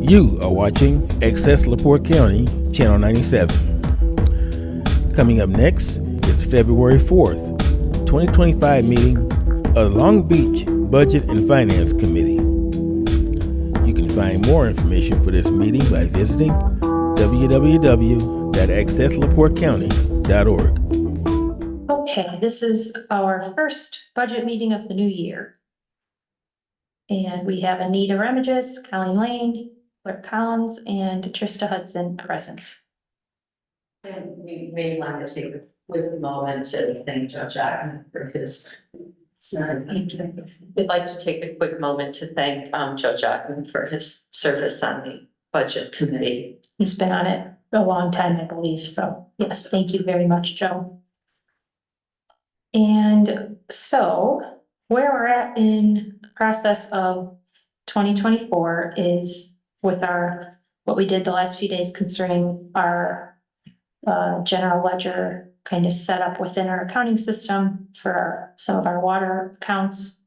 You are watching Access LaPorte County, Channel 97. Coming up next is the February 4th, 2025 meeting of the Long Beach Budget and Finance Committee. You can find more information for this meeting by visiting www.accesslaportecounty.org. Okay, this is our first budget meeting of the new year. And we have Anita Remages, Colleen Lane, Claire Collins, and Trista Hudson present. And we may want to take a quick moment to thank Judge Ackman for his. We'd like to take a quick moment to thank Judge Ackman for his service on the budget committee. He's been on it a long time, I believe. So yes, thank you very much, Joe. And so where we're at in the process of 2024 is with our, what we did the last few days concerning our general ledger kind of set up within our accounting system for some of our water accounts.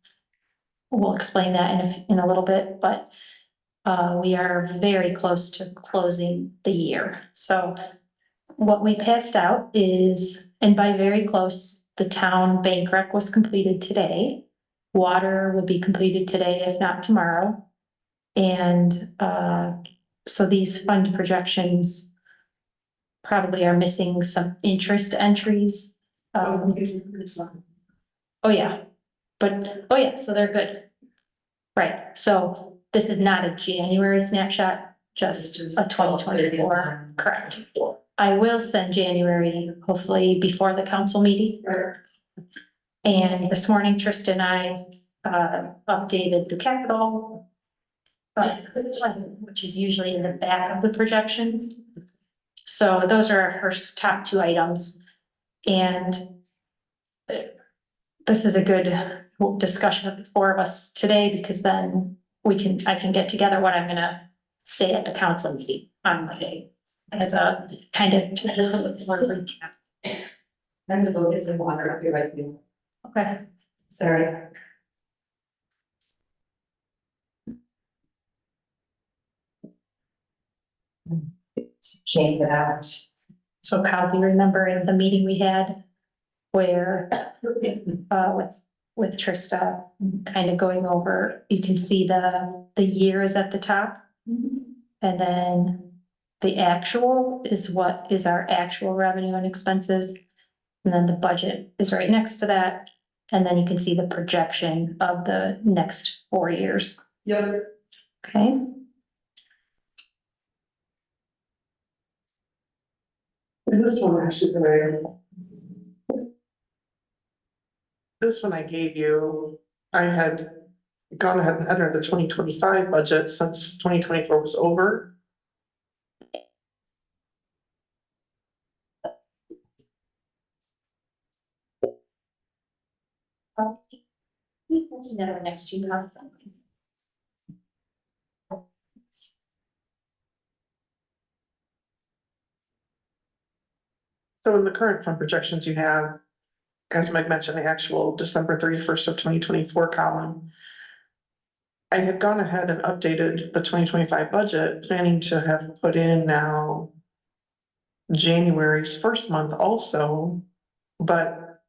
We'll explain that in a little bit, but we are very close to closing the year. So what we passed out is, and by very close, the town bank rec was completed today. Water will be completed today, if not tomorrow. And so these fund projections probably are missing some interest entries. Oh yeah, so they're good. Right, so this is not a January snapshot, just a 2024, correct. I will send January, hopefully before the council meeting. And this morning, Trista and I updated the capital, which is usually in the back of the projections. So those are our first top two items. And this is a good discussion of the four of us today, because then I can get together what I'm gonna say at the council meeting on Monday as a kind of recap. I'm gonna go get some water up here right now. Okay. Sorry. Change it out. So Kyle, do you remember in the meeting we had where with Trista kind of going over, you can see the year is at the top. And then the actual is what is our actual revenue and expenses. And then the budget is right next to that. And then you can see the projection of the next 4 years. Yep. Okay. This one actually, this one I gave you, I had gone ahead and entered the 2025 budget since 2024 was over. That's never next to you. So in the current fund projections you have, as Meg mentioned, the actual December 31st of 2024 column. I had gone ahead and updated the 2025 budget, planning to have put in now January's first month also, but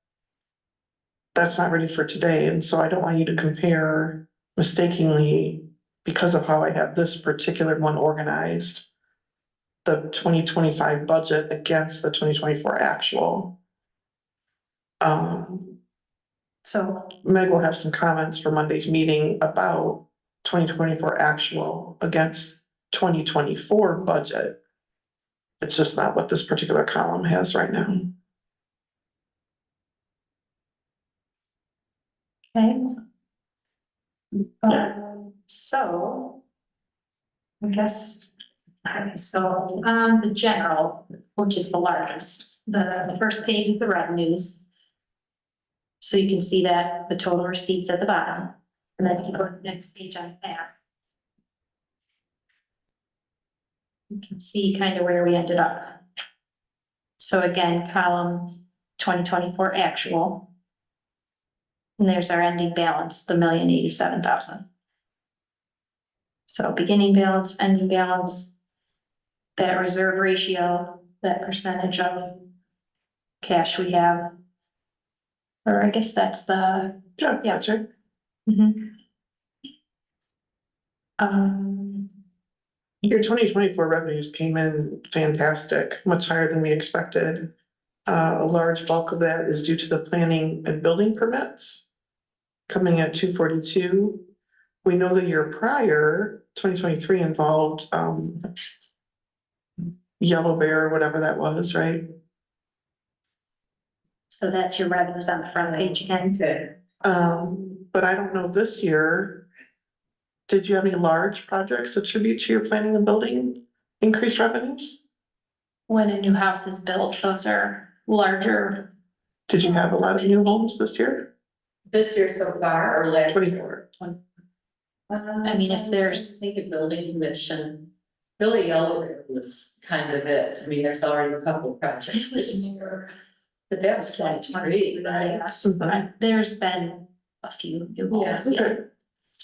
that's not ready for today. And so I don't want you to compare mistakenly, because of how I have this particular one organized, the 2025 budget against the 2024 actual. So Meg will have some comments for Monday's meeting about 2024 actual against 2024 budget. It's just not what this particular column has right now. okay. So I guess, so on the general, which is the largest, the first page is the revenues. So you can see that the total receipts at the bottom, and then if you go to the next page on that, you can see kind of where we ended up. So again, column 2024 actual. And there's our ending balance, the $1,087,000. So beginning balance, ending balance, that reserve ratio, that percentage of cash we have. Or I guess that's the, Yeah, Yeah. that's right. mhm. Um, Your 2024 revenues came in fantastic, much higher than we expected. A large bulk of that is due to the planning and building permits coming at 242. We know the year prior, 2023 involved, Yellow Bear, whatever that was, right? so that's your revenues on the front page again. Okay. But I don't know this year. Did you have any large projects attribute to your planning and building increased revenues? When a new house is built, those are larger. Did you have a lot of new homes this year? This year so far or last year? 24. I mean, if there's- I think a building commission, Billy Yellow was kind of it. I mean, there's already a couple of projects this year. But that was 2023, right? Mhm. There's been a few new homes, yeah. Okay,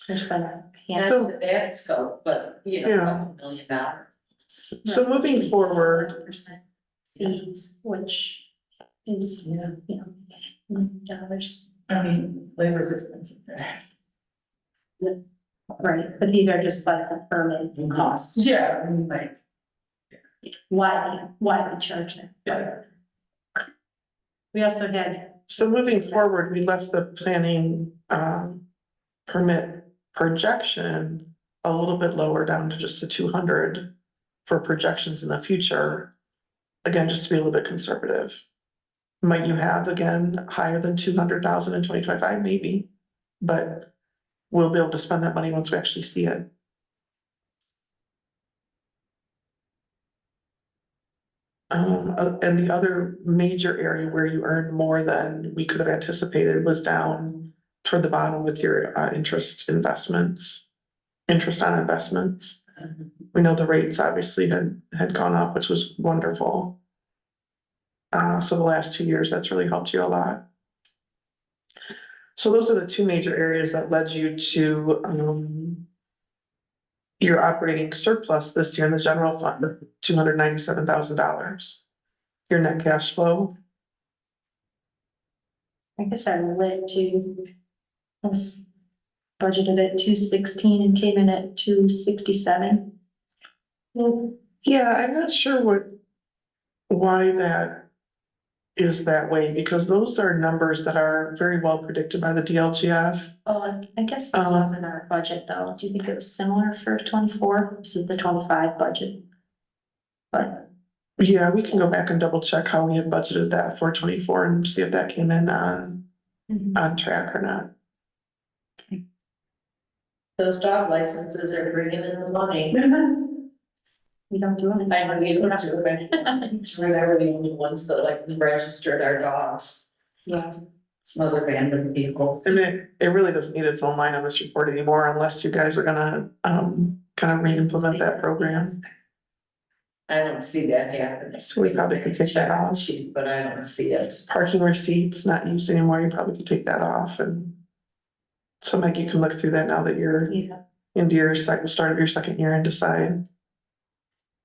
There's been a Not handful. to that scope, but you know, a Yeah. couple $1 million. so moving forward, Percent fees, which is, Yeah, dollars, I mean, labor's expensive. right, but these are just like the permit costs, Yeah, I mean, like. why we charge them. Yeah. We also had, so moving forward, we left the planning, permit projection a little bit lower down to just the 200 for projections in the future. Again, just to be a little bit conservative. Might you have again higher than 200,000 in 2025? Maybe, but we'll be able to spend that money once we actually see it. And the other major area where you earned more than we could have anticipated was down toward the bottom with your interest on investments. We know the rates obviously had gone up, which was wonderful. So the last 2 years, that's really helped you a lot. So those are the two major areas that led you to your operating surplus this year in the general fund, $297,000. Your net cash flow, I guess I lit to, I was budgeted at 216 and came in at 267. yeah, I'm not sure why that is that way, because those are numbers that are very well predicted by the DLGF. Oh, I guess this wasn't our budget though. Do you think it was similar for 24? This is the 25 budget. But Yeah, we can go back and double check how we had budgeted that for 24 and see if that came in on track or not. Those dog licenses are bringing in the money. we don't do anything. I know we don't do it. Remember the only ones that like registered our dogs. Yeah. Some other random people. And it really doesn't need its own line on this report anymore unless you guys are gonna kind of re-implement that program. I don't see that happening. So we probably could take that off. Sheet, but I don't see it. Parking receipts not used anymore, you probably could take that off and. So Meg, you can look through that now that you're Yeah. into your start of your second year and decide.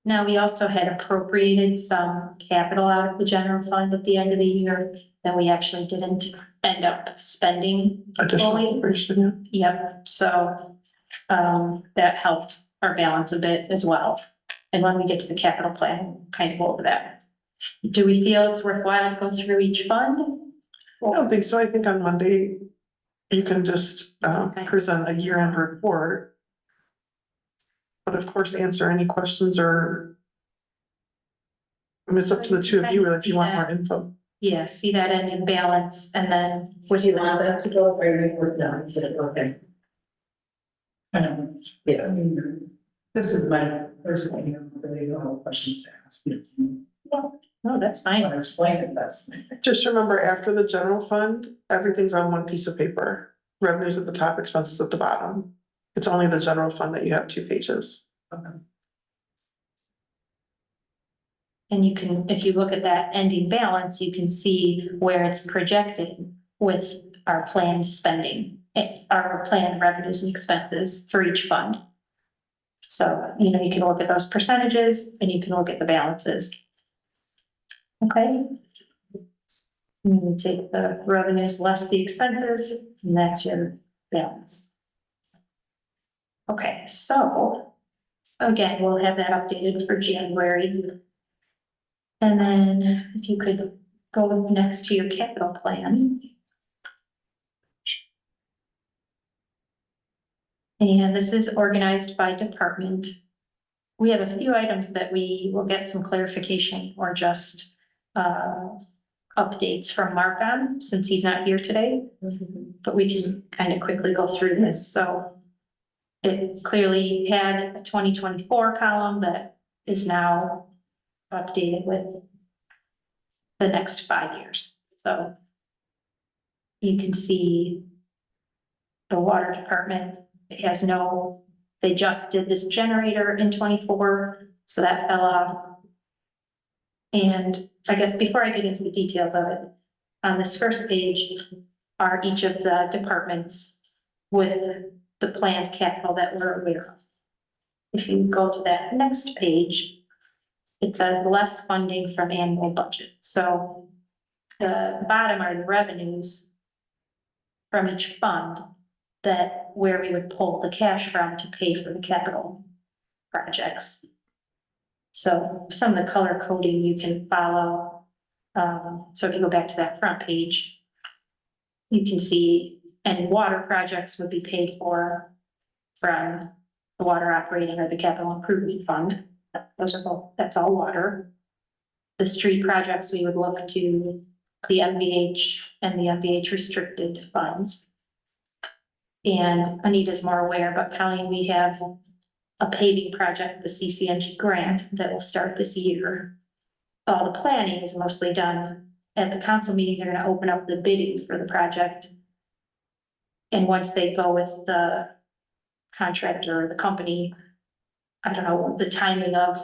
Now, we also had appropriated some capital out of the general fund at the end of the year that we actually didn't end up spending Additional fully. appropriation, yeah. Yep, so, that helped our balance a bit as well. And when we get to the capital plan, we'll kind of go over that. Do we feel it's worthwhile to go through each fund? I don't think so. I think on Monday, you can just Okay. present a year-end report. But of course, answer any questions or. I mean, it's up to the two of you if you want more info. Yeah, see that ending balance and then. Would you want that to go where we're done? Is it okay? Yeah. This is my first one here, really don't have questions to ask. No, that's I fine. want to explain it, that's. Just remember, after the general fund, everything's on one piece of paper. Revenues at the top, expenses at the bottom. It's only the general fund that you have 2 pages. And you can, if you look at that ending balance, you can see where it's projected with our planned spending, our planned revenues and expenses for each fund. So, you know, you can look at those percentages and you can look at the balances. Okay? And you take the revenues less the expenses, and that's your balance. Okay, so again, we'll have that updated for January. And then if you could go next to your capital plan. And this is organized by department. We have a few items that we will get some clarification or just updates from Mark on, since he's not here today. But we can kind of quickly go through this. So it clearly had a 2024 column that is now updated with the next 5 years. So you can see the water department, it has no, they just did this generator in 24, so that fell off. And I guess before I get into the details of it, on this first page are each of the departments with the planned capital that we're aware of. If you go to that next page, it says less funding from annual budget. So the bottom are the revenues from each fund that where we would pull the cash from to pay for the capital projects. So some of the color coding you can follow. So if you go back to that front page, you can see any water projects would be paid for from the water operating or the capital improvement fund. Those are both, that's all water. The street projects, we would look to the MVH and the MVH restricted funds. And Anita's more aware, but Colleen, we have a paving project, the CCNG grant that will start this year. All the planning is mostly done at the council meeting. They're gonna open up the bidding for the project. And once they go with the contractor or the company, I don't know the timing of.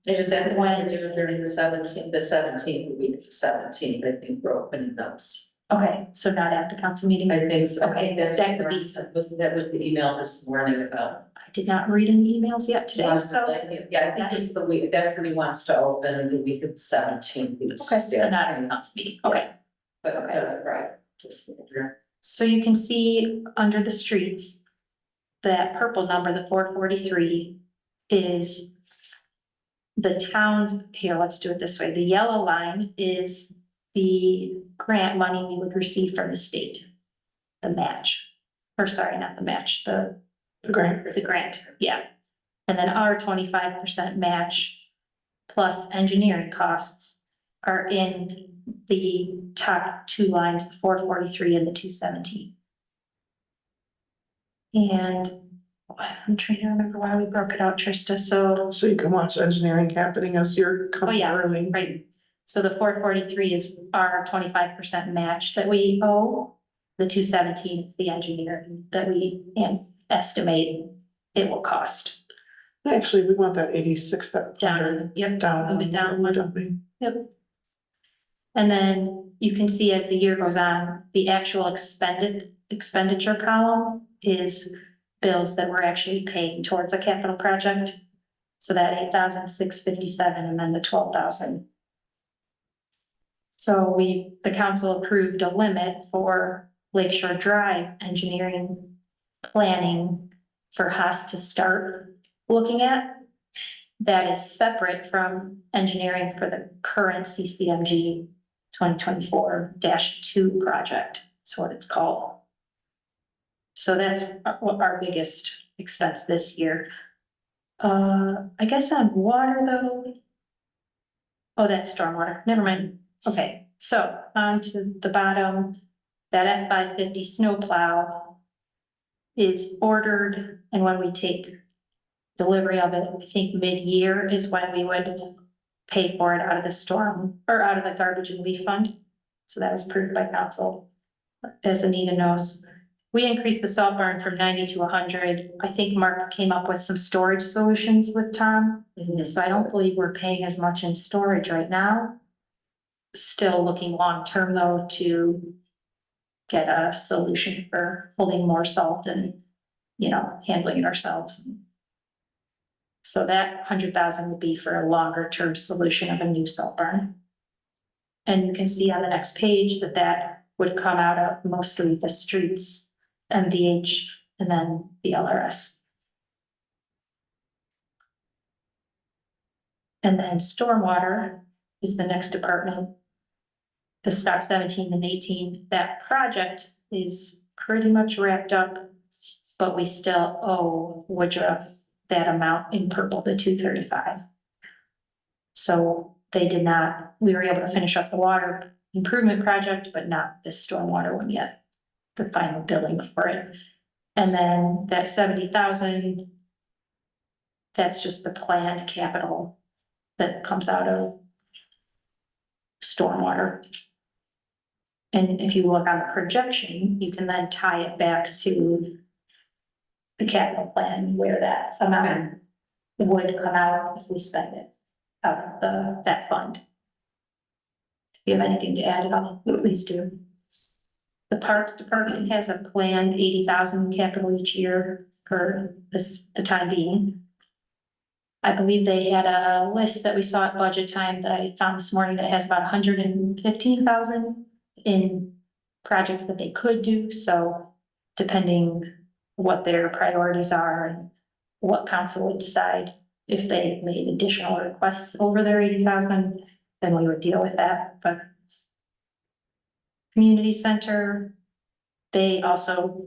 It is that when we do during the 17th, the week of the 17th, I think we're opening those. Okay, so not at the council meeting. I think so. Okay, that could be. That was the email this morning about. I did not read any emails yet today, so. Yeah, I think it's the week, that's when he wants to open the week of the 17th. Okay, so not at the council meeting. Okay. But okay, that's right. Just. So you can see under the streets, that purple number, the 443, is the town's, here, let's do it this way. The yellow line is the grant money we would receive from the state. The match, or sorry, not the match, the grant, yeah. And then our 25% match plus engineering costs are in the top two lines, the 443 and the 217. And I'm trying to remember why we broke it out, Trista, So you can watch engineering happening as you're coming yeah, early. right. So the 443 is our 25% match that we owe. The 217 is the engineering that we estimate it will cost. Actually, we want that 86, that. Down, yep. Down. Move it down one. Don't we? Yep. And then you can see as the year goes on, the actual expenditure column is bills that we're actually paying towards a capital project. So that 8,657 and then the 12,000. So the council approved a limit for Lakeshore Drive engineering planning for Haas to start looking at. That is separate from engineering for the current CCMG 2024-2 project, is what it's called. So that's our biggest expense this year. I guess on water though. Oh, that's stormwater, never mind. Okay, so on to the bottom, that F550 snowplow is ordered, and when we take delivery of it, I think mid-year is when we would pay for it out of the storm, or out of the garbage and leaf fund. So that was approved by council. As Anita knows, we increased the salt barn from 90 to 100. I think Mark came up with some storage solutions with Tom. So I don't believe we're paying as much in storage right now. Still looking long-term though to get a solution for holding more salt and, handling it ourselves. So that 100,000 would be for a longer term solution of a new salt barn. And you can see on the next page that that would come out of mostly the streets, MVH, and then the LRS. And then stormwater is the next department. The stock 17 and 18, that project is pretty much wrapped up, but we still owe Woodruff that amount in purple, the 235. So they did not, we were able to finish up the water improvement project, but not the stormwater one yet, the final billing for it. And then that 70,000, that's just the planned capital that comes out of stormwater. And if you look on the projection, you can then tie it back to the capital plan where that amount would come out if we spend it out of that fund. If you have anything to add at all, please do. The Parks Department has a planned 80,000 capital each year for the time being. I believe they had a list that we saw at budget time that I found this morning that has about 115,000 in projects that they could do, so depending what their priorities are and what council would decide, if they made additional requests over their 80,000, then we would deal with that, but community center, they also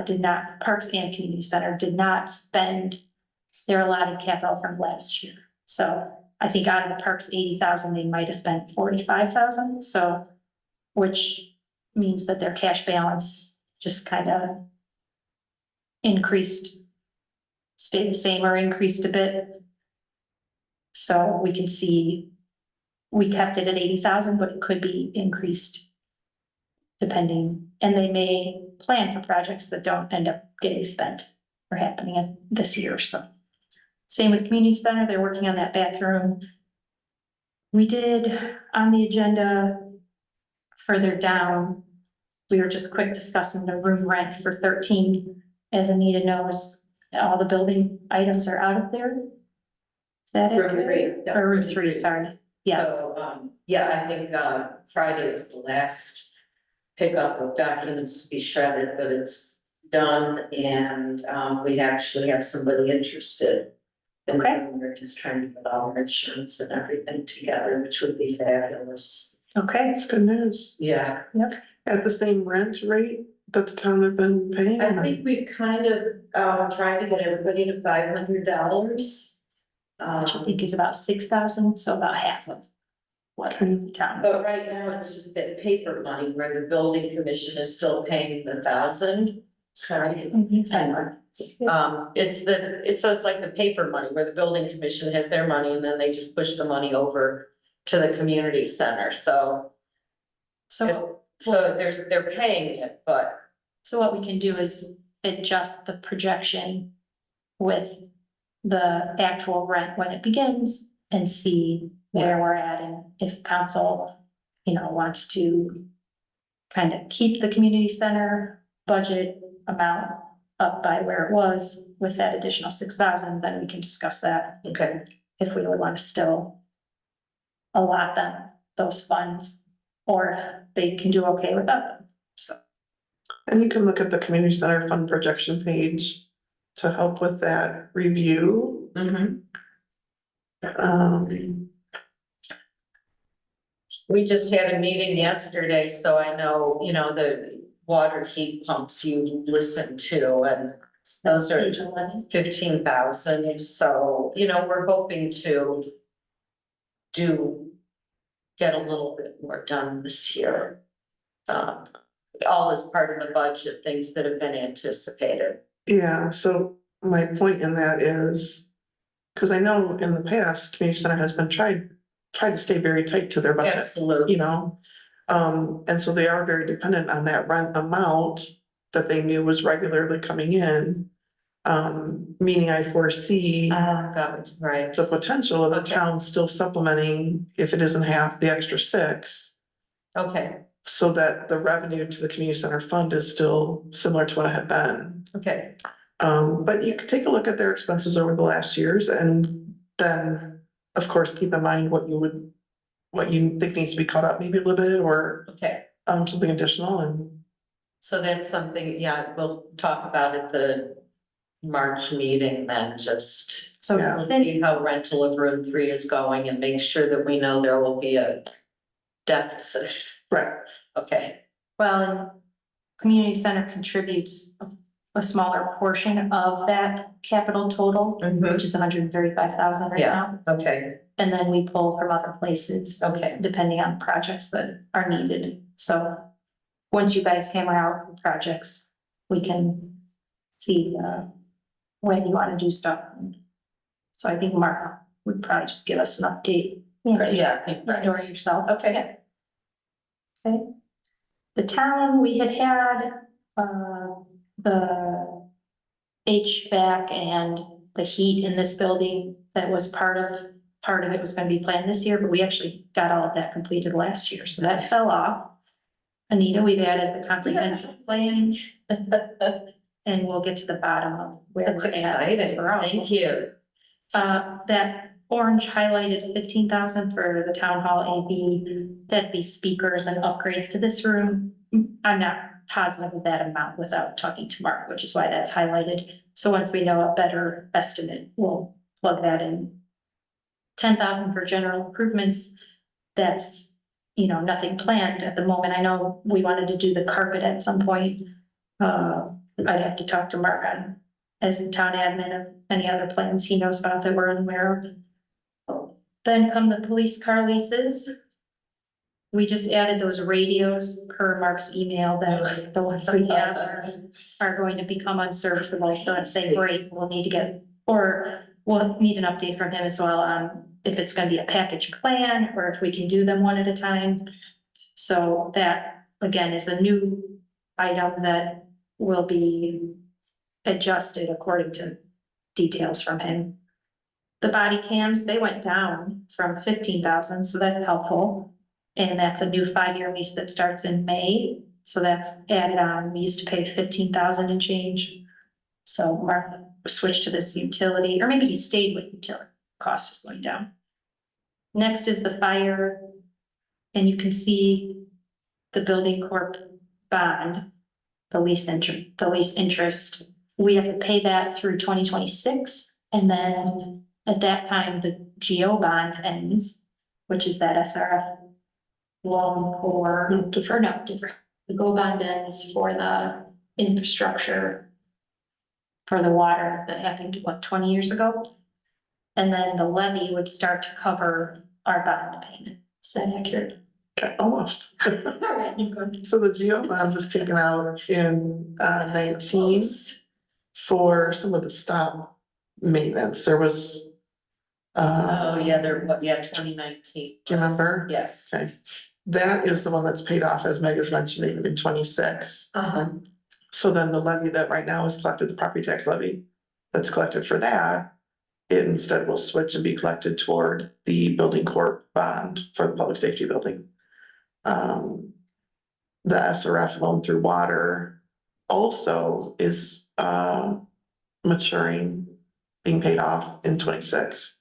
did not, Parks and Community Center did not spend their allotted capital from last year. So I think out of the parks 80,000, they might have spent 45,000, so which means that their cash balance just kind of increased, stayed the same or increased a bit. So we can see we kept it at 80,000, but it could be increased depending, and they may plan for projects that don't end up getting spent or happening this year. So same with community center, they're working on that bathroom. We did on the agenda further down, we were just quick discussing the room rent for 13. As Anita knows, all the building items are out of there. Is that it? Room 3. yeah, Or room 3, sorry. Yes, So, yeah, I think, Friday was the last pickup of documents to be shredded, but it's done and, we actually have somebody interested. And Okay. we're just trying to get all our insurance and everything together, which would be fabulous. okay, That's good news. Yeah, At the same rent rate that the town had been paying? I think we've kind of, tried to get everybody to $500. which I think is about 6,000, so about half of what the town. But right now, it's just that paper money where the building commission is still paying the 1,000. Sorry. It's like the paper money where the building commission has their money and then they just push the money over to the community center, so. So, They're paying it, but. so what we can do is adjust the projection with the actual rent when it begins and see where we're at and if council, wants to kind of keep the community center budget amount up by where it was with that additional 6,000, then we can discuss that. Okay. If we would want to still allot them those funds, or if they can do okay without them, so. And you can look at the community center fund projection page to help with that review. We just had a meeting yesterday, so I know, the water heat pumps you listen to, and those are Page 11. 15,000, so, we're hoping to get a little bit more done this year. All as part of the budget, things that have been anticipated. Yeah, so my point in that is, because I know in the past, community center has been tried to stay very tight to their budget, Absolutely. And so they are very dependent on that rent amount that they knew was regularly coming in. Meaning I foresee God, right. the potential of the Okay. town still supplementing, if it isn't half, the extra 6. Okay, So that the revenue to the community center fund is still similar to what it had been. okay. But you could take a look at their expenses over the last years and then, of course, keep in mind what you think needs to be cut up maybe a little bit or, Okay, something additional and, so that's something, yeah, we'll talk about at the March meeting then, just. So Yeah. We'll see how rental of room 3 is going and make sure that we know there will be a deficit. right, Okay, well, and community center contributes a smaller portion of that capital total, which is 135,000 right Yeah. now. okay, And then we pull from other places, okay. depending on projects that are needed. So once you guys hammer out the projects, we can see when you want to do stuff. So I think Mark would probably just give us an update. Yeah. Ignore yourself. Okay. Yeah. Okay. The town, we had the HVAC and the heat in this building that was part of it was gonna be planned this year, but we actually got all of that completed last year, so that fell off. Anita, we've added the comprehensive plan, and we'll get to the bottom of where That's we're at. exciting, thank you. That orange highlighted 15,000 for the town hall AV, that'd be speakers and upgrades to this room. I'm not positive of that amount without talking to Mark, which is why that's highlighted. So once we know a better estimate, we'll plug that in. 10,000 for general improvements, that's, nothing planned at the moment. I know we wanted to do the carpet at some point. I'd have to talk to Mark on, as the town admin, of any other plans he knows about that we're unaware of. Then come the police car leases. We just added those radios per Mark's email, that the ones we have are going to become unserviceable, so it's say, great, we'll need to get, or we'll need an update from him as well on if it's gonna be a package plan, or if we can do them one at a time. So that, again, is a new item that will be adjusted according to details from him. The body cams, they went down from 15,000, so that's helpful. And that's a new 5-year lease that starts in May, so that's added on. We used to pay 15,000 and change. So Mark switched to this utility, or maybe he stayed with utility, cost is going down. Next is the fire, and you can see the building corp bond, the lease interest. We have to pay that through 2026, and then at that time, the GO bond ends, which is that SRF loan for, no, different. The GO bond ends for the infrastructure for the water that happened, 20 years ago? And then the levy would start to cover our bond payment. Is that accurate? okay, almost. All right, you go. So the geo bond was taken out in 19 for some of the stop maintenance. There was. Oh, yeah, they're, 2019. Do you remember? Yes. Okay, that is the one that's paid off, as Meg has mentioned, even in 26. So then the levy that right now is collected, the property tax levy that's collected for that, it instead will switch and be collected toward the building corp bond for the public safety building. The SRF loan through water also is maturing, being paid off in 26,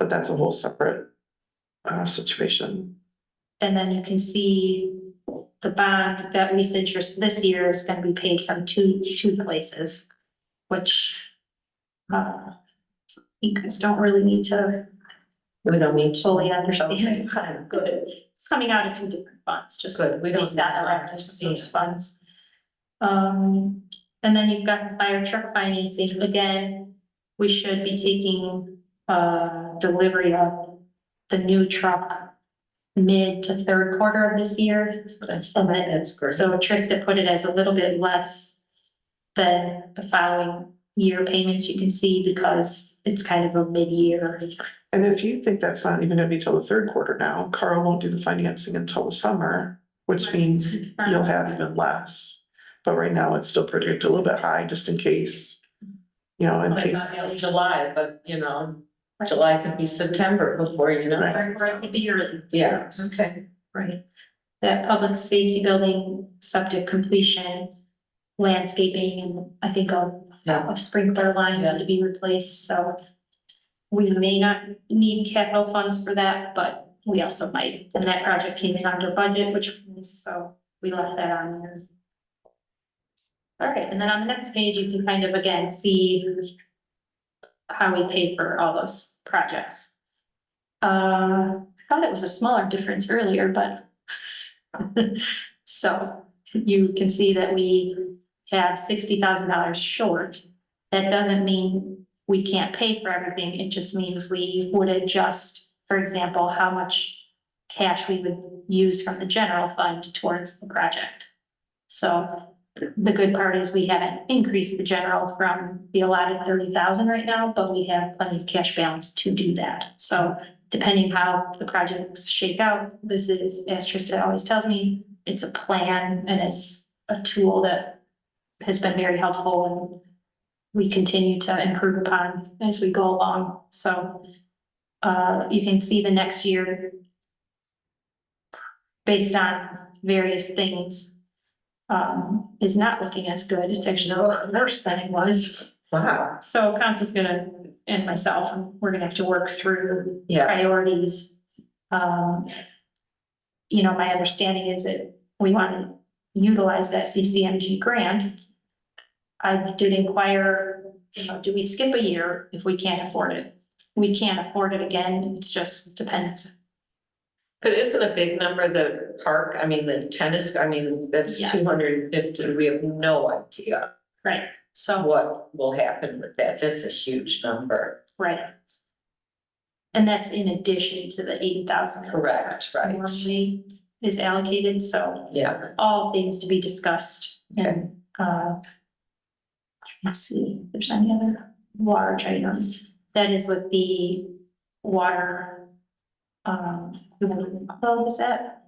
but that's a whole separate situation. And then you can see the bond, that lease interest this year is gonna be paid from two places, which you guys don't really need to We don't need to. fully understand. Okay, good. Coming out of two different funds, just Good, we don't based on the need to revenues of those funds. And then you've got the fire truck financing. Again, we should be taking delivery of the new truck mid to third quarter of this year. That's great. So Trista put it as a little bit less than the following year payments, you can see, because it's kind of a mid-year. And if you think that's not even gonna be till the third quarter now, Carl won't do the financing until the summer, which means you'll have even less. But right now, it's still predicted a little bit high, just in case, in I case. thought July, but July could be September before you know. Or it could be early. Yeah, okay. Right. That public safety building, septic completion, landscaping, and I think Yeah. a sprinkler line had to be replaced, so we may not need capital funds for that, but we also might, and that project came in under budget, so we left that on there. All right, and then on the next page, you can kind of again see how we pay for all those projects. I thought it was a smaller difference earlier, but so you can see that we have $60,000 short. That doesn't mean we can't pay for everything. It just means we would adjust, for example, how much cash we would use from the general fund towards the project. So the good part is we haven't increased the general from the allotted 30,000 right now, but we have plenty of cash balance to do that. So depending how the projects shake out, this is, as Trista always tells me, it's a plan and it's a tool that has been very helpful and we continue to improve upon as we go along. So you can see the next year based on various things is not looking as good. It's actually worse than it was. Wow. So council's gonna, and myself, we're gonna have to work through Yeah, priorities. You know, my understanding is that we want to utilize that CCMG grant. I did inquire, you know, do we skip a year if we can't afford it? We can't afford it again, it just depends. but isn't a big number the park, I mean, the tennis, I mean, that's Yeah. 250, we have no idea Right, so, what will happen with that, that's a huge number. right. And that's in addition to the 80,000. Correct, right. Normally is allocated, so Yeah, all things to be discussed and, let's see if there's any other large items. That is with the water, what was that?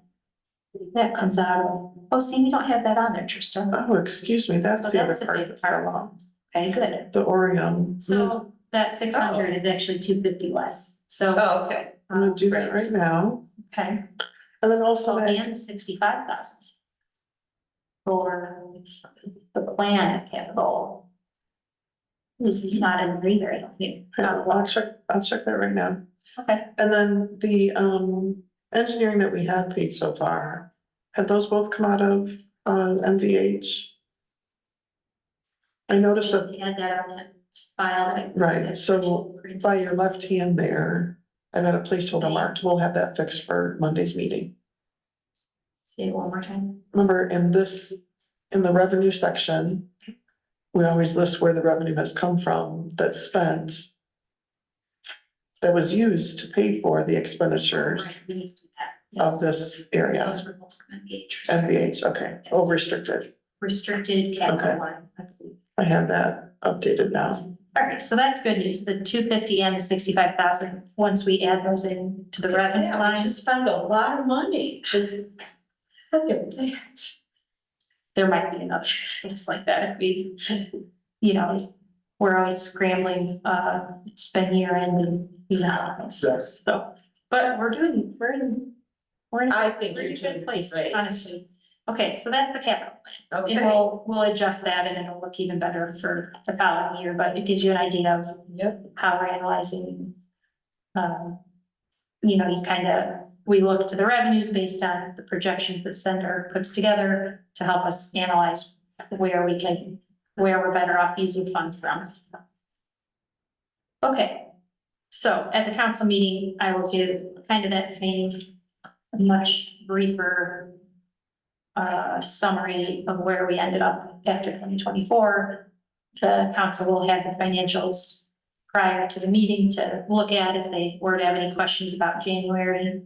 That comes out of, oh, see, we don't have that on there, Tristan. Oh, excuse me, that's So the other that's a part big that part. fell off, Okay, good. the Orion. So that 600 is actually 250 less, so. oh, okay, I'm gonna do that right now, Okay, and then also so that, and 65,000. For the plan capital. Is not in the reader, I don't think. I'll check that right now. Okay, And then the engineering that we have paid so far, have those both come out of MVH? I noticed that, we had that on that file. right, so by your left hand there, I've got a placeholder marked, we'll have that fixed for Monday's meeting. Say it one more time. Remember, in the revenue section, we always list where the revenue has come from that's spent, that was used to pay for the expenditures Right, we need to do that. of Yes. this area. Those were both MVH. MVH, okay, oh, restricted, Restricted Okay. capital line, I believe. I have that updated now. All right, so that's good news. The 250 and the 65,000, once we add those in to the revenue yeah, we line, just found a lot of money, just look at that. there might be another things like that if we, you know, we're always scrambling, it's been year end and, you know, so, but we're in I a think pretty you're good doing place, great. honestly. Okay, so that's the capital. And Okay, we'll adjust that and it'll look even better for the following year, but it gives you an idea of yep, how we're analyzing. You know, we look to the revenues based on the projections that Center puts together to help us analyze where we're better off using funds from. Okay, so at the council meeting, I will give kind of that same much briefer summary of where we ended up after 2024. The council will have the financials prior to the meeting to look at if they were to have any questions about January.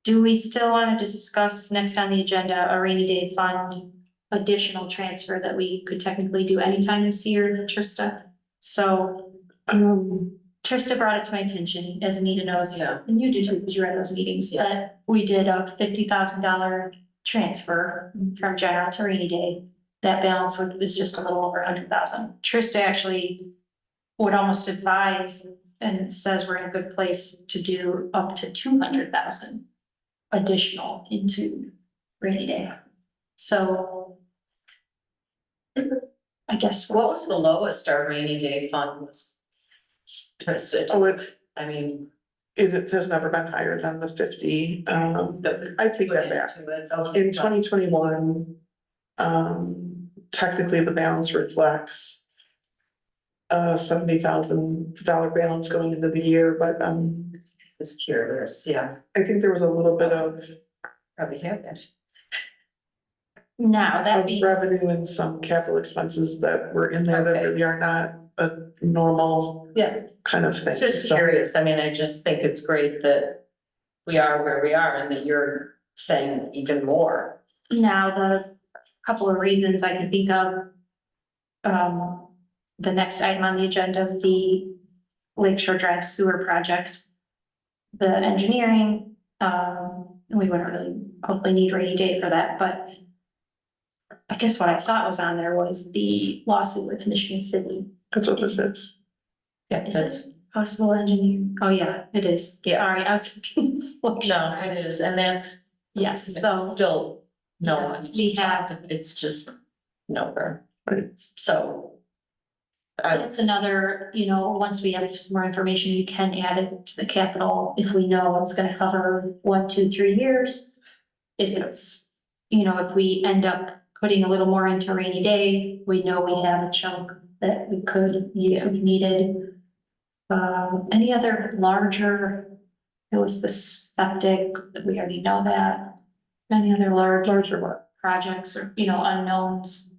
Do we still want to discuss next on the agenda, a rainy day fund additional transfer that we could technically do anytime this year, Trista? So Trista brought it to my attention, as Anita knows, Yeah. and you did too, because you were at those meetings, that we did a $50,000 transfer from general to rainy day. That balance was just a little over 100,000. Trista actually would almost advise and says we're in a good place to do up to 200,000 additional into rainy day. So I I guess. What was the lowest our rainy day fund was? Posted, Oh, I mean. it has never been higher than the 50, I take put that back. into it. Okay, In 2021, technically the balance reflects a $70,000 balance going into the year, but, Just curious, yeah, I think there was a little bit of probably have that. Now, that of being, revenue and some capital expenses that were in there that Okay. really are not a normal Yeah, kind of thing. it's just So, curious, I mean, I just think it's great that we are where we are and that you're saying even more. now the couple of reasons I can think of. The next item on the agenda, the Lakeshore Drive Sewer Project. The engineering, we wouldn't really hopefully need rainy day for that, but. I guess what I thought was on there was the lawsuit with Michigan City. that's what this is. Yeah, Is that's, it possible engineering? Oh, yeah, it is. Yeah. Sorry, I was thinking. no, it is, and that's. Yes, so Still, no, Yeah, you we just have- talked, it's just nowhere. Right. So. I it's another, once we have some more information, you can add it to the capital if we know it's gonna cover 1, 2, 3 years. If it's, if we end up putting a little more into rainy day, we know we have a chunk that we could use if needed. Any other larger, it was the septic, we already know that. Any other larger what projects or, unknowns?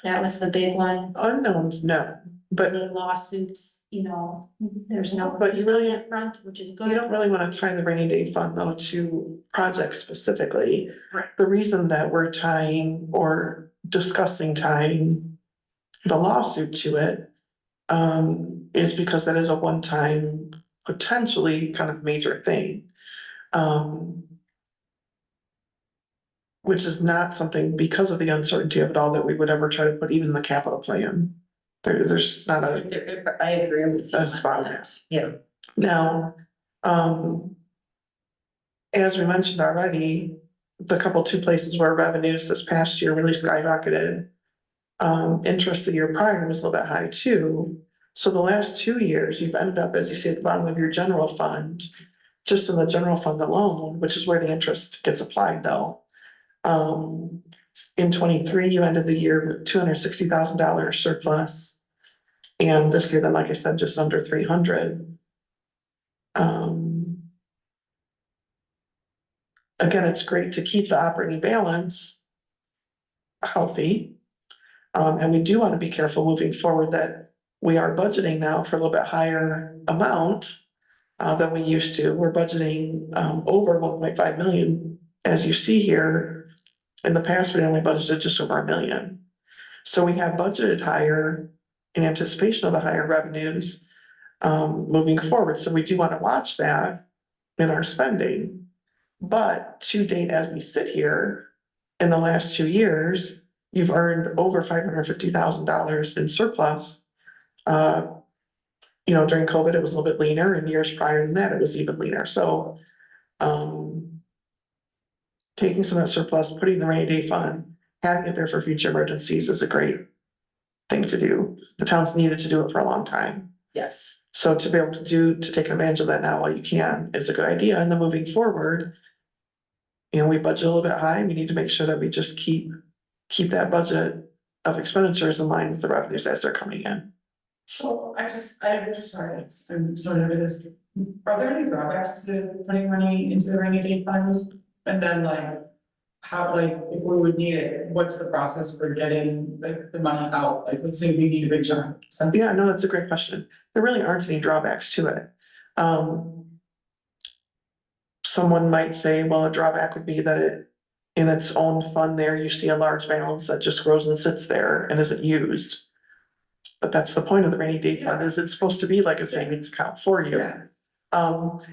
That was the big one. Unknowns, no, but Any lawsuits, there's no. But you really- up front, which is good. you don't really want to tie the rainy day fund though to projects specifically. Right. The reason that we're tying or discussing tying the lawsuit to it is because that is a one-time, potentially kind of major thing. Which is not something, because of the uncertainty of it all, that we would ever try to put even in the capital plan. There's not a, I agree with you. a on spot that. Yeah, now, as we mentioned already, the two places where revenues this past year really skyrocketed. Interest the year prior was a little bit high too. So the last 2 years, you've ended up, as you see at the bottom of your general fund, just in the general fund alone, which is where the interest gets applied though. In 23, you ended the year with $260,000 surplus. And this year, then, like I said, just under 300. Again, it's great to keep the operating balance healthy. And we do want to be careful moving forward that we are budgeting now for a little bit higher amount than we used to. We're budgeting over 1.5 million. As you see here, in the past, we only budgeted just over $1 million. So we have budgeted higher in anticipation of the higher revenues moving forward. So we do want to watch that in our spending. But to date, as we sit here, in the last 2 years, you've earned over $550,000 in surplus. During COVID, it was a little bit leaner, and years prior than that, it was even leaner. So taking some of that surplus, putting in the rainy day fund, having it there for future emergencies is a great thing to do. The town's needed to do it for a long time. yes, So to be able to take advantage of that now while you can is a good idea. And then moving forward, we budget a little bit high. We need to make sure that we just keep that budget of expenditures in line with the revenues as they're coming in. So I'm just sorry, I'm sort of this, are there any drawbacks to putting money into the rainy day fund? And then how, if we would need it, what's the process for getting the money out? Let's say we need a big chunk. Yeah, no, that's a great question. There really aren't any drawbacks to it. Someone might say, well, a drawback would be that it, in its own fund there, you see a large balance that just grows and sits there and isn't used. But that's the point of the rainy day fund, is it's supposed to be like a savings account for you. Yeah.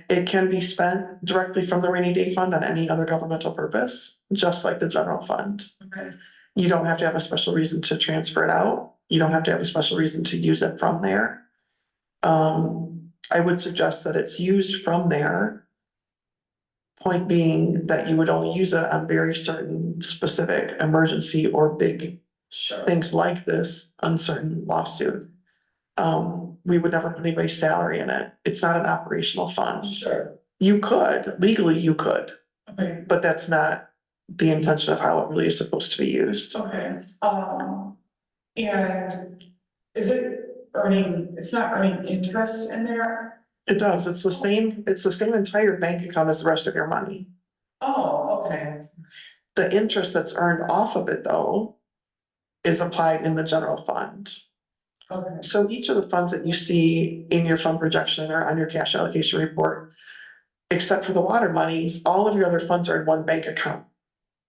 It can be spent directly from the rainy day fund on any other governmental purpose, just like the general fund. Okay. You don't have to have a special reason to transfer it out. You don't have to have a special reason to use it from there. I would suggest that it's used from there. Point being that you would only use it on very certain specific emergency or big Sure. things like this uncertain lawsuit. We would never put anybody's salary in it. It's not an operational fund. Sure, You could, legally you could, okay, but that's not the intention of how it really is supposed to be used. okay, and is it earning, it's not earning interest in there? It does, it's the same entire bank account as the rest of your money. Oh, okay, The interest that's earned off of it though is applied in the general fund. okay, So each of the funds that you see in your fund projection or on your cash allocation report, except for the water monies, all of your other funds are in one bank account.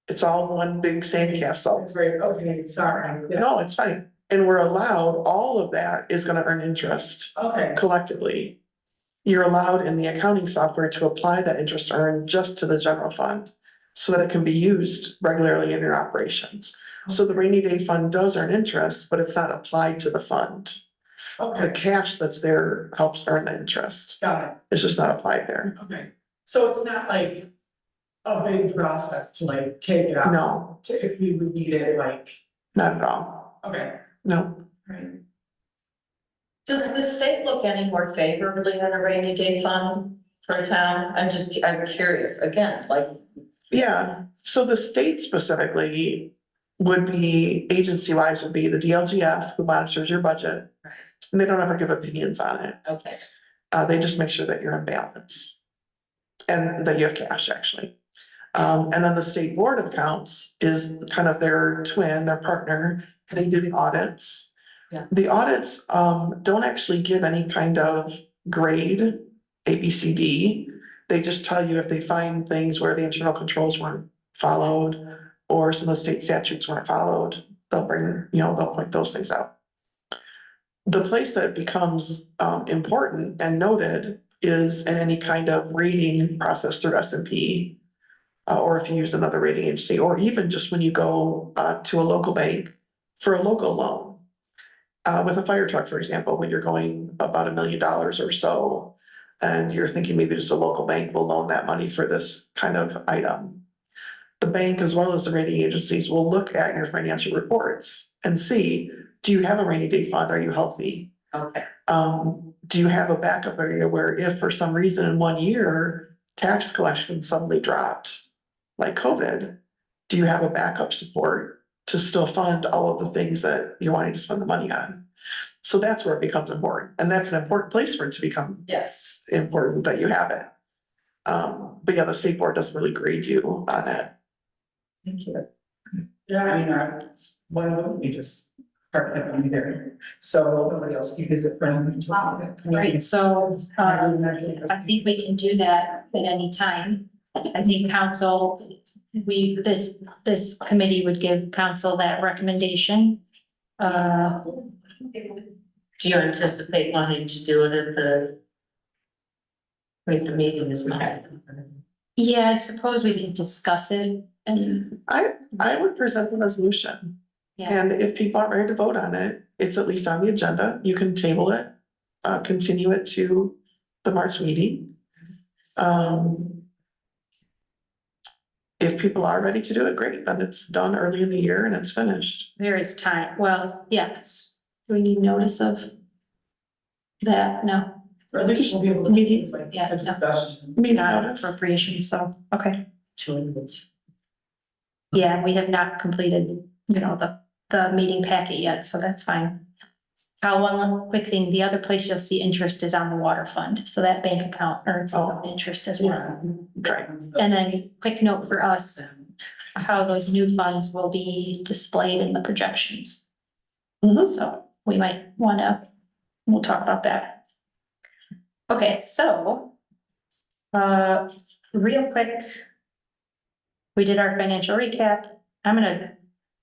It's all one big sandcastle. that's great, okay, sorry, yeah, No, it's fine. And we're allowed, all of that is gonna earn interest okay, collectively. You're allowed in the accounting software to apply that interest earned just to the general fund so that it can be used regularly in your operations. So the rainy day fund does earn interest, but it's not applied to the fund. The okay, cash that's there helps earn the interest. got it, It's just not applied there. okay. So it's not like a big process to like take it out? No, If we would need it, like, not at all. okay, No. right, Does the state look any more favorably at a rainy day fund for a town? I'm curious, again, like, Yeah, so the state specifically would be, agency wise would be the DLGF who monitors your budget. Right. And they don't ever give opinions on it. okay, They just make sure that you're in balance. And that you have cash, actually. And then the state board of accounts is kind of their twin, their partner. They do the audits. Yeah. The audits, don't actually give any kind of grade, A, B, C, D. They just tell you if they find things where the internal controls weren't followed or some of the state statutes weren't followed, they'll they'll point those things out. The place that it becomes important and noted is in any kind of rating process through S&P. Or if you use another rating agency, or even just when you go to a local bank for a local loan. With a fire truck, for example, when you're going about $1 million or so, and you're thinking maybe just a local bank will loan that money for this kind of item. The bank, as well as the rating agencies, will look at your financial reports and see, do you have a rainy day fund? Are you healthy? okay, Do you have a backup area where if for some reason in 1 year, tax collection suddenly dropped, like COVID, do you have a backup support to still fund all of the things that you're wanting to spend the money on? So that's where it becomes important, and that's an important place for it to become yes. important that you have it. But yeah, the state board doesn't really grade you on it. Thank you. yeah, I mean, why wouldn't we just park that money there? So nobody else can use it for anything. Right, so, I think we can do that at any time. I think council, this committee would give council that recommendation. Do you anticipate wanting to do it at the meeting is not? Yeah, I suppose we can discuss it and, I would present the resolution. Yeah. And if people aren't ready to vote on it, it's at least on the agenda. You can table it, continue it to the March meeting. If people are ready to do it, great, then it's done early in the year and it's finished. there is time, well, yes. Do we need notice of that? No, Or at least we'll be able to Meeting. use like Yeah, a no. discussion. Meeting not notice. appropriation, so, okay. Joins. Yeah, we have not completed, the meeting packet yet, so that's fine. One quick thing, the other place you'll see interest is on the water fund, so that bank account earns all the interest as well. Right. And then quick note for us, how those new funds will be displayed in the projections. Mhm. So we might we'll talk about that. Okay, so, real quick. We did our financial recap. I'm gonna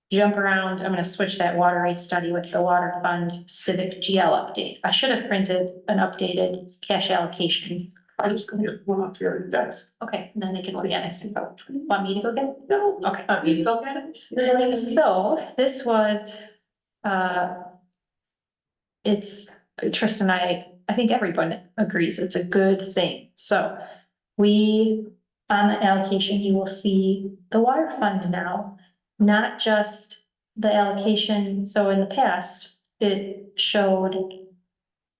jump around. I'm gonna switch that water rate study with the water fund civic GL update. I should have printed an updated cash allocation. I'm just gonna get one off your desk. Okay, then they can look at it. Want me to go get it? No, Okay. You go get it? So this was, it's, Tristan and I think everyone agrees it's a good thing. So on the allocation, you will see the water fund now, not just the allocation, so in the past, it showed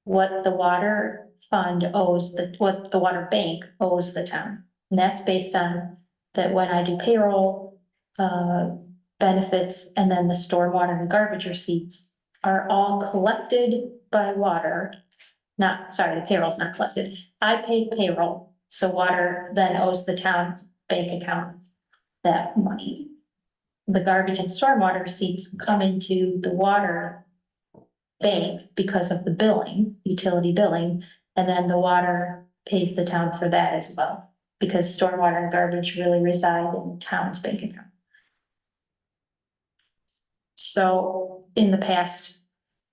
what the water fund owes, what the water bank owes the town. And that's based on that when I do payroll, benefits, and then the stormwater and garbage receipts are all collected by water. The payroll's not collected. I pay payroll, so water then owes the town bank account that money. The garbage and stormwater receipts come into the water bank because of the billing, utility billing, and then the water pays the town for that as well. Because stormwater and garbage really reside in the town's bank account. So in the past,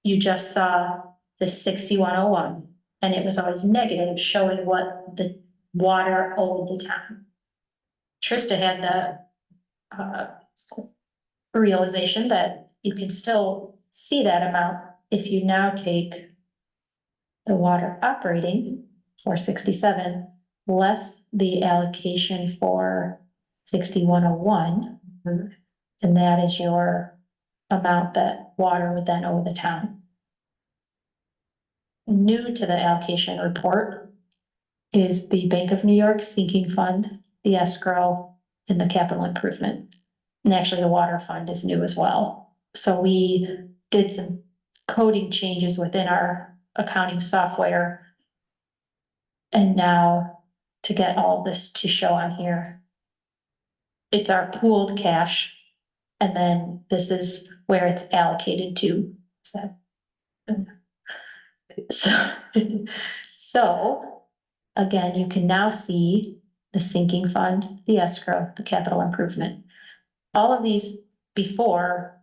you just saw the 6101, and it was always negative, showing what the water owed the town. Trista had the realization that you can still see that amount if you now take the water operating for 67 less the allocation for 6101. And that is your amount that water would then owe the town. New to the allocation report is the Bank of New York sinking fund, the escrow, and the capital improvement. And actually the water fund is new as well. So we did some coding changes within our accounting software. And now to get all this to show on here, it's our pooled cash. And then this is where it's allocated to. So again, you can now see the sinking fund, the escrow, the capital improvement. All of these before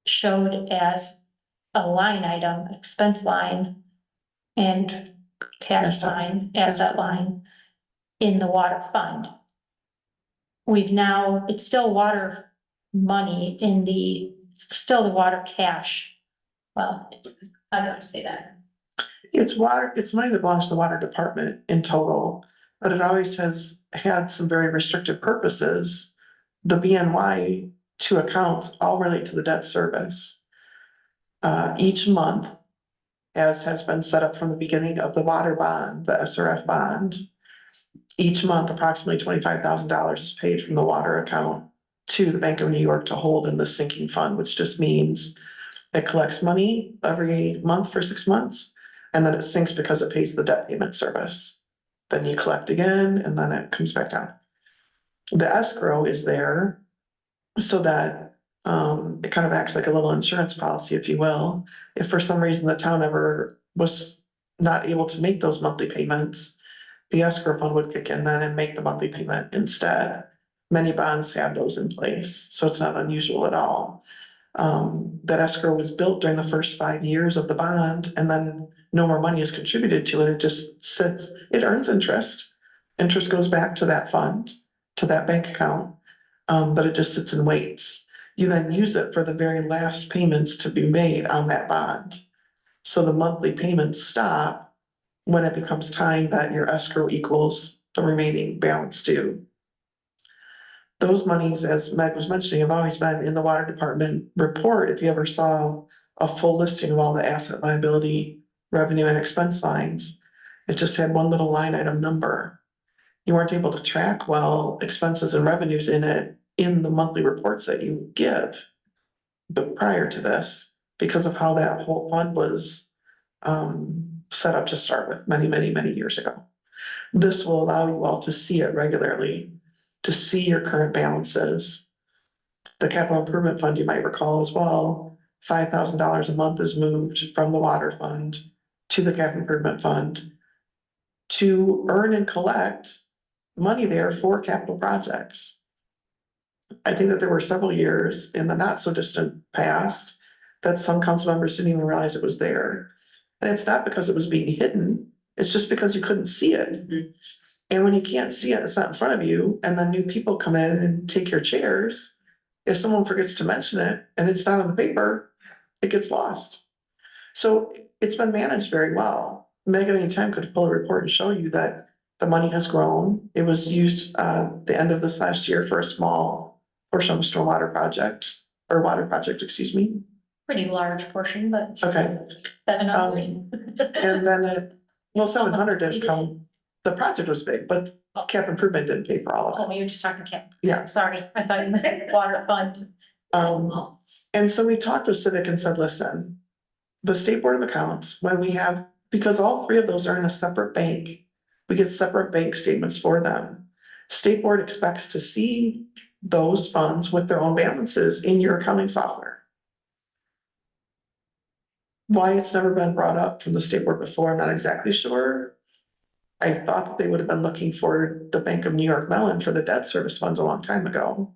showed as a line item, expense line and cash line, asset line in the water fund. We've now, it's still water money it's still the water cash. Well, I'm gonna say that. It's money that belongs to the water department in total, but it always has had some very restricted purposes. The BNY two accounts all relate to the debt service. Each month, as has been set up from the beginning of the water bond, the SRF bond, each month approximately $25,000 is paid from the water account to the Bank of New York to hold in the sinking fund, which just means it collects money every month for 6 months, and then it sinks because it pays the debt payment service. Then you collect again, and then it comes back down. The escrow is there so that it kind of acts like a little insurance policy, if you will. If for some reason the town ever was not able to make those monthly payments, the escrow fund would kick in then and make the monthly payment instead. Many bonds have those in place, so it's not unusual at all. That escrow was built during the first 5 years of the bond, and then no more money is contributed to it. It just sits, it earns interest. Interest goes back to that fund, to that bank account, but it just sits and waits. You then use it for the very last payments to be made on that bond. So the monthly payments stop when it becomes time that your escrow equals the remaining balance due. Those monies, as Meg was mentioning, have always been in the water department report. If you ever saw a full listing of all the asset, liability, revenue, and expense lines, it just had one little line item number. You weren't able to track well expenses and revenues in it in the monthly reports that you give. But prior to this, because of how that whole fund was set up to start with many years ago. This will allow you all to see it regularly, to see your current balances. The capital improvement fund, you might recall as well, $5,000 a month is moved from the water fund to the capital improvement fund to earn and collect money there for capital projects. I think that there were several years in the not so distant past that some council members didn't even realize it was there. And it's not because it was being hidden, it's just because you couldn't see it. Mhm. And when you can't see it, it's not in front of you, and then new people come in and take your chairs. If someone forgets to mention it and it's not on the paper, it gets lost. So it's been managed very well. Megan anytime could pull a report and show you that the money has grown. It was used the end of this last year for a small portion of a stormwater project or water project, excuse me. Pretty large portion, but Okay, 700. and then well, 700 didn't come, the project was big, but cap improvement didn't pay for all of Oh, it. you were just talking cap. Yeah. Sorry, I thought you meant water fund. And so we talked with Civic and said, listen, the State Board of Accounts, when we have, because all three of those are in a separate bank, we get separate bank statements for them. State Board expects to see those funds with their own balances in your accounting software. Why it's never been brought up from the State Board before, I'm not exactly sure. I thought that they would have been looking for the Bank of New York Mellon for the debt service funds a long time ago.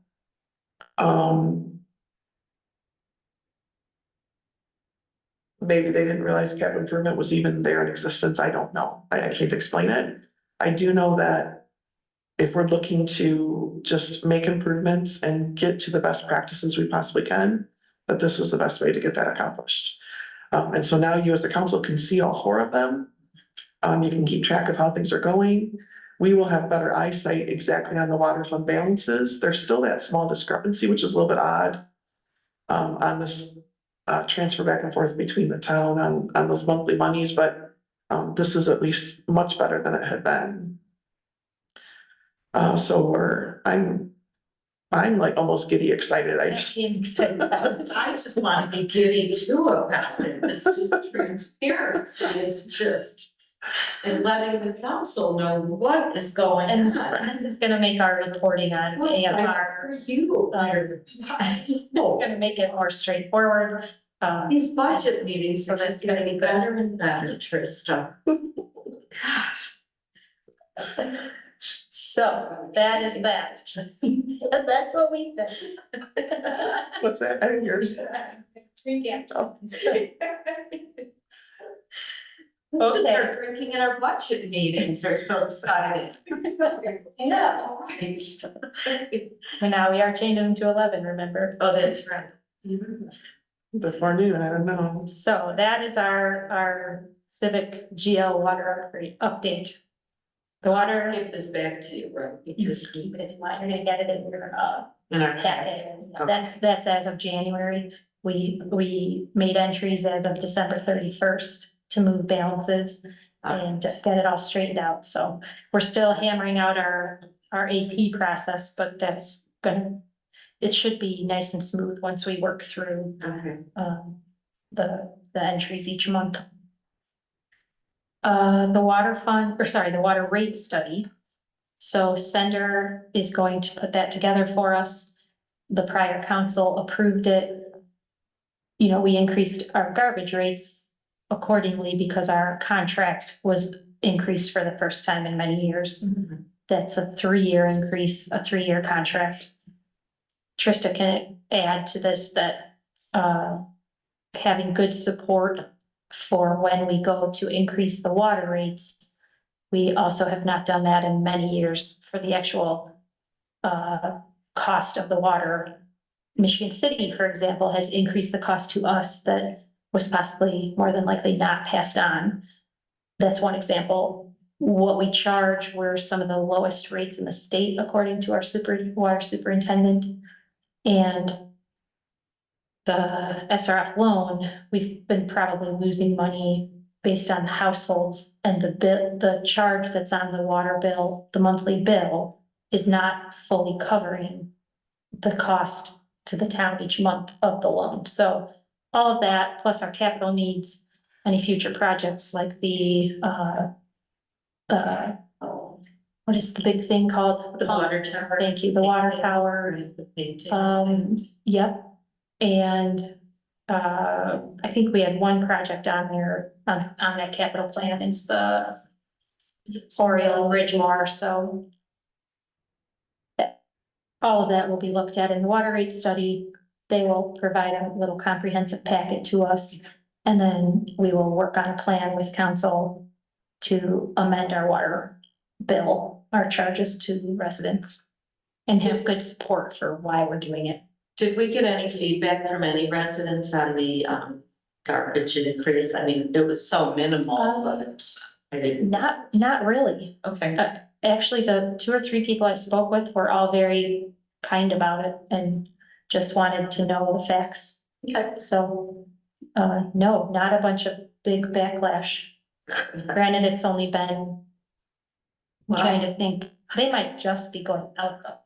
Maybe they didn't realize cap improvement was even there in existence. I don't know. I can't explain it. I do know that if we're looking to just make improvements and get to the best practices we possibly can, that this was the best way to get that accomplished. And so now you as the council can see all four of them. You can keep track of how things are going. We will have better eyesight exactly on the water fund balances. There's still that small discrepancy, which is a little bit odd. On this transfer back and forth between the town on those monthly monies, but this is at least much better than it had been. So I'm like almost giddy excited. I just, I just want to be giddy too about it. It's just transparency. It's just, and letting the council know what is going And on. this is gonna make our reporting on AMR, For you. it's gonna make it more straightforward. These budget meetings are So that's just gonna getting be good. better and better, Trista. Gosh. So that is that. That's what we said. what's that? I didn't hear. Oh. So they're drinking in our budget meetings, they're so excited. Yeah, all right. For now, we are changing them to 11, remember? Oh, that's right. Before noon, I don't know. So that is our civic GL water update. The water, Give this back to you, right, you because just keep it if you want, you're gonna get it in your, in our packet. That's as of January. We made entries as of December 31st to move balances and get it all straightened out. So we're still hammering out our AP process, but that's it should be nice and smooth once we work through, Okay. the entries each month. The water fund, or sorry, the water rate study. So Sender is going to put that together for us. The prior council approved it. You know, we increased our garbage rates accordingly because our contract was increased for the first time in many years. That's a 3-year increase, a 3-year contract. Trista can add to this that, having good support for when we go to increase the water rates. We also have not done that in many years for the actual, cost of the water. Michigan City, for example, has increased the cost to us that was possibly more than likely not passed on. That's one example. What we charge were some of the lowest rates in the state, according to our water superintendent. And the SRF loan, we've been probably losing money based on households, and the charge that's on the water bill, the monthly bill, is not fully covering the cost to the town each month of the loan. So all of that, plus our capital needs, any future projects like what is the big thing called? The water tower. Thank you, the water tower. The painting. Yep, and I think we had one project on there, on that capital plan, is the Oriole Ridgemore, so all of that will be looked at in the water rate study. They will provide a little comprehensive packet to us, and then we will work on a plan with council to amend our water bill, our charges to residents, and have good support for why we're doing it. Did we get any feedback from any residents on the garbage increase? I mean, it was so minimal, but I didn't. Not really. Okay. Actually, the 2 or 3 people I spoke with were all very kind about it and just wanted to know the facts. Okay. So, no, not a bunch of big backlash. Granted, it's only been, I'm trying to think, they might just be going out though.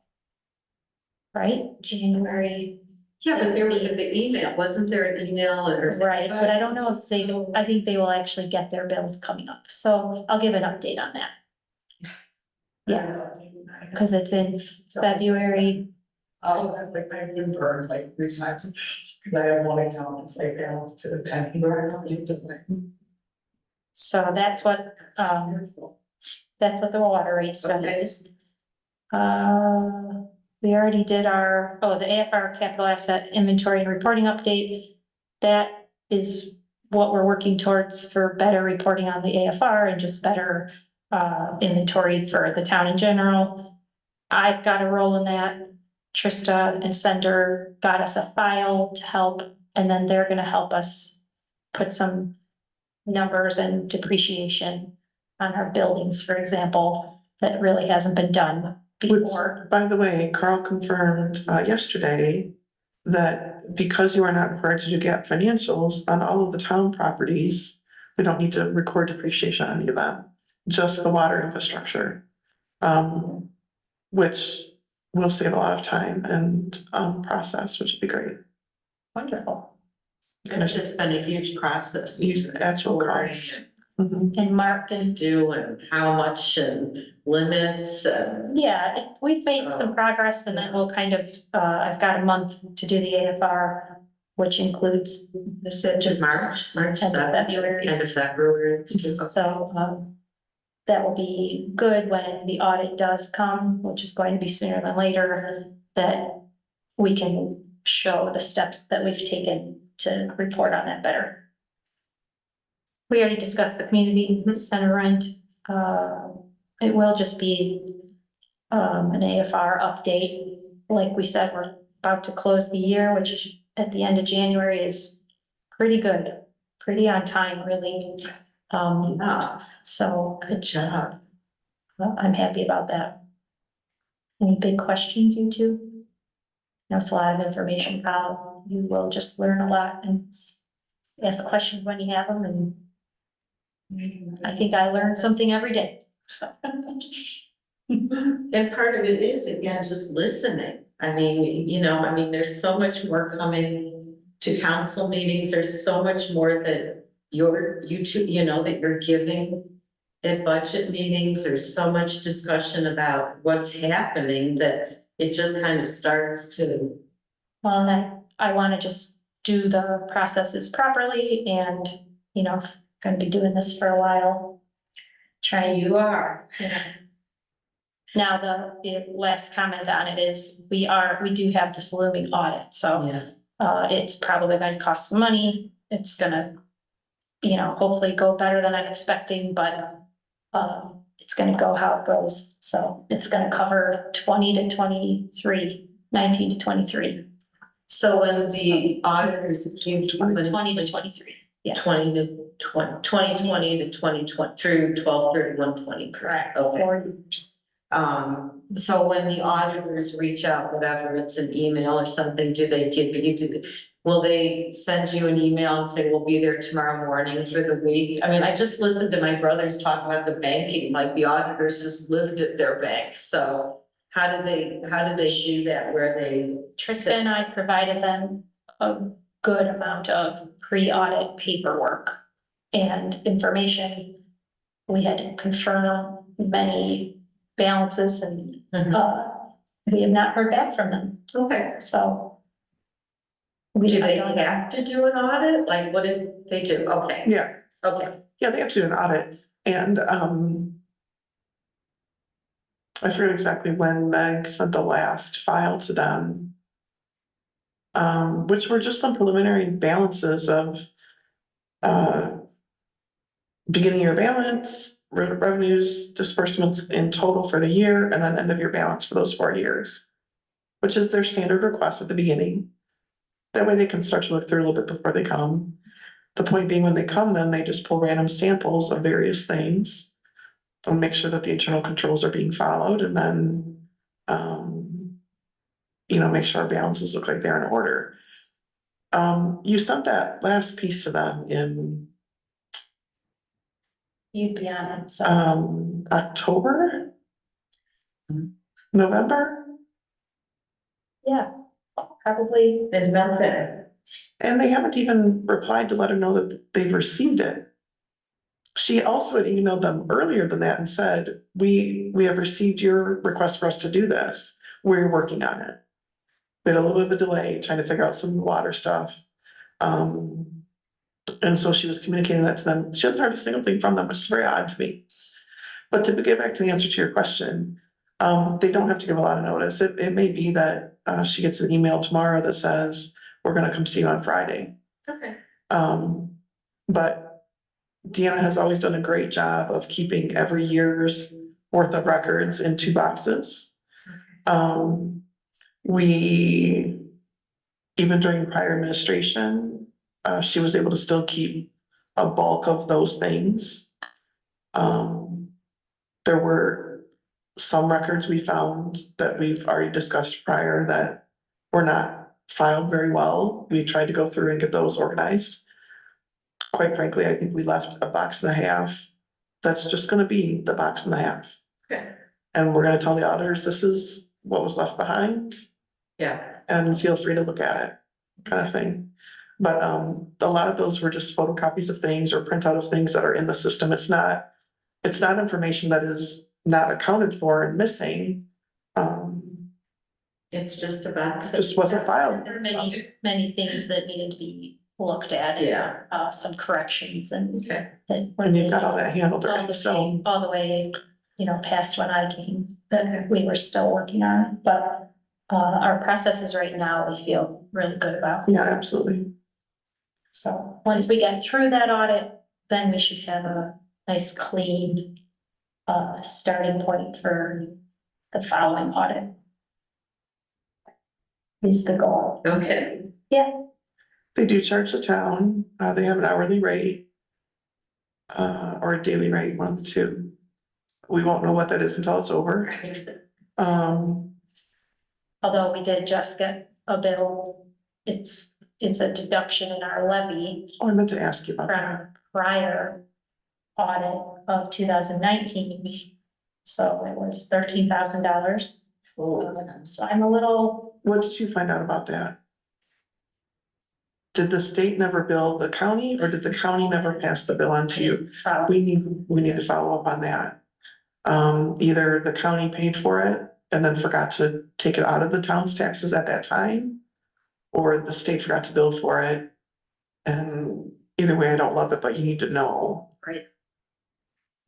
Right, January, Yeah, but there was the email, wasn't there an email or? right, but I don't know if they, I think they will actually get their bills coming up, so I'll give an update on that. Yeah, cause it's in February, Oh, like I've been burned like 3 times, cause I have one account that's like balance to the penny, but I don't need to like. so that's what the water rate study Okay. is. We already did our, the AFR capital asset inventory and reporting update. That is what we're working towards for better reporting on the AFR and just better inventory for the town in general. I've got a role in that. Trista and Sender got us a file to help, and then they're gonna help us put some numbers and depreciation on our buildings, for example, that really hasn't been done before. By the way, Carl confirmed yesterday that because you are not required to do GAAP financials on all of the town properties, we don't need to record depreciation on any of them, just the water infrastructure. Which will save a lot of time and process, which would be great. Wonderful. It's just been a huge process. Use actual costs. Mhm. And Mark To and, do and how much and limits and. yeah, we've made some progress and then we'll kind of, I've got a month to do the AFR, which includes This is just March end of 7th, February. end of February. It's just- So, that will be good when the audit does come, which is going to be sooner than later, that we can show the steps that we've taken to report on that better. We already discussed the community center rent. It will just be an AFR update. Like we said, we're about to close the year, which at the end of January is pretty good, pretty on time, really. So Good job. I'm happy about that. Any big questions, you two? Know it's a lot of information, Kyle. You will just learn a lot and ask questions when you have them, and I think I learn something every day, so. And part of it is, again, just listening. I mean, there's so much more coming to council meetings. There's so much more that that you're giving at budget meetings. There's so much discussion about what's happening that it just kind of starts to. Well, and I want to just do the processes properly and, going to be doing this for a while. You are. Now, the last comment on it is, we do have this looming audit, so Yeah. it's probably gonna cost some money. It's gonna, hopefully go better than I'm expecting, but it's gonna go how it goes. So it's gonna cover 19 to 23. So when the auditors came to. 20 to 23, yeah. 2020 to 2020 through 12/31/20. Correct. Okay. 4 years. So when the auditors reach out, whatever, it's an email or something, will they send you an email and say, we'll be there tomorrow morning for the week? I mean, I just listened to my brothers talk about the banking, like the auditors just lived at their bank, so how did they do that, where they? Trista and I provided them a good amount of pre-audit paperwork and information. We had to confirm many balances and, we have not heard back from them, Okay, so. do I they don't know. have to do an audit? Like, what if they do? Okay, Yeah, okay. yeah, they have to do an audit and I forget exactly when Meg sent the last file to them. Which were just some preliminary balances of beginning year balance, revenues, disbursements in total for the year, and then end of year balance for those 4 years. Which is their standard request at the beginning. That way they can start to look through a little bit before they come. The point being, when they come, then they just pull random samples of various things. And make sure that the internal controls are being followed, and then make sure our balances look like they're in order. You sent that last piece to them in, You'd be on it, so. October? Mhm. November? Yeah, probably. And that's it. And they haven't even replied to let her know that they've received it. She also had emailed them earlier than that and said, we have received your request for us to do this. We're working on it. We had a little bit of a delay trying to figure out some water stuff. And so she was communicating that to them. She hasn't heard a single thing from them, which is very odd to me. But to get back to the answer to your question, they don't have to give a lot of notice. It may be that she gets an email tomorrow that says, we're gonna come see you on Friday. Okay. But Deanna has always done a great job of keeping every year's worth of records in 2 boxes. We, even during prior administration, she was able to still keep a bulk of those things. There were some records we found that we've already discussed prior that were not filed very well. We tried to go through and get those organized. Quite frankly, I think we left a box and a half. That's just gonna be the box and a half. Okay. And we're gonna tell the auditors, this is what was left behind, Yeah, and feel free to look at it, kind of thing. But a lot of those were just photocopies of things or printout of things that are in the system. It's not information that is not accounted for and missing. it's just a box. Just wasn't filed. There were many things that needed to be looked at. Yeah. Some corrections and. Okay. And you've got all that handled All already, the so. way, all the way, past when I came, that we were still working on, but, our processes right now, we feel really good about. Yeah, absolutely. So, once we get through that audit, then we should have a nice clean, starting point for the following audit. Is the goal. Okay. Yeah, They do charge the town, they have an hourly rate. Or a daily rate, one of the two. We won't know what that is until it's over. although we did just get a bill, it's a deduction in our levy Oh, I meant to ask you about that. from prior audit of 2019. So it was $13,000. So I'm a little, What did you find out about that? Did the state never bill the county, or did the county never pass the bill on to you? We need to follow up on that. Either the county paid for it and then forgot to take it out of the town's taxes at that time, or the state forgot to bill for it. And either way, I don't love it, but you need to know. right.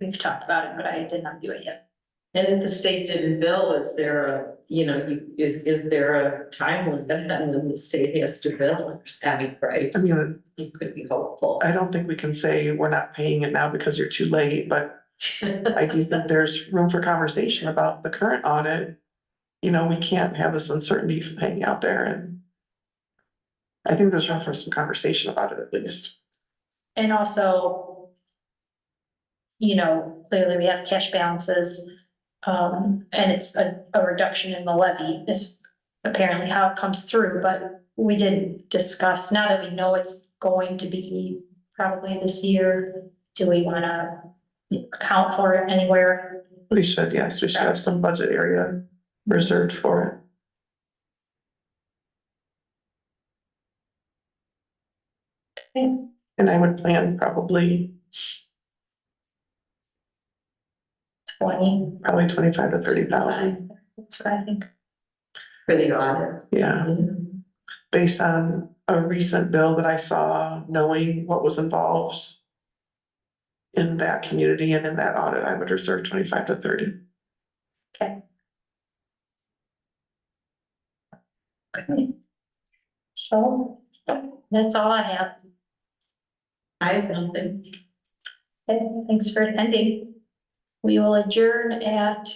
We've talked about it, but I did not do it yet. And if the state didn't bill, is there a, is there a time when the state has to bill? I mean, right? I mean, You could be hopeful. I don't think we can say we're not paying it now because you're too late, but I do think there's room for conversation about the current audit. We can't have this uncertainty hanging out there, and I think there's room for some conversation about it at least. And also, clearly we have cash balances. And it's a reduction in the levy is apparently how it comes through, but we didn't discuss, now that we know it's going to be probably this year, do we wanna account for it anywhere? We should, yes, we should have some budget area reserved for it. Okay. And I would plan probably 20. probably 25 to 30,000, That's what I think. For the audit. yeah, based on a recent bill that I saw, knowing what was involved in that community and in that audit, I would reserve 25 to 30. Okay. So, that's all I have. I have nothing. Okay, thanks for attending. We will adjourn at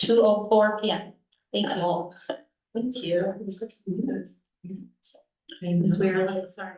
2:04 PM. Thank you. Thank you. It's weird, sorry.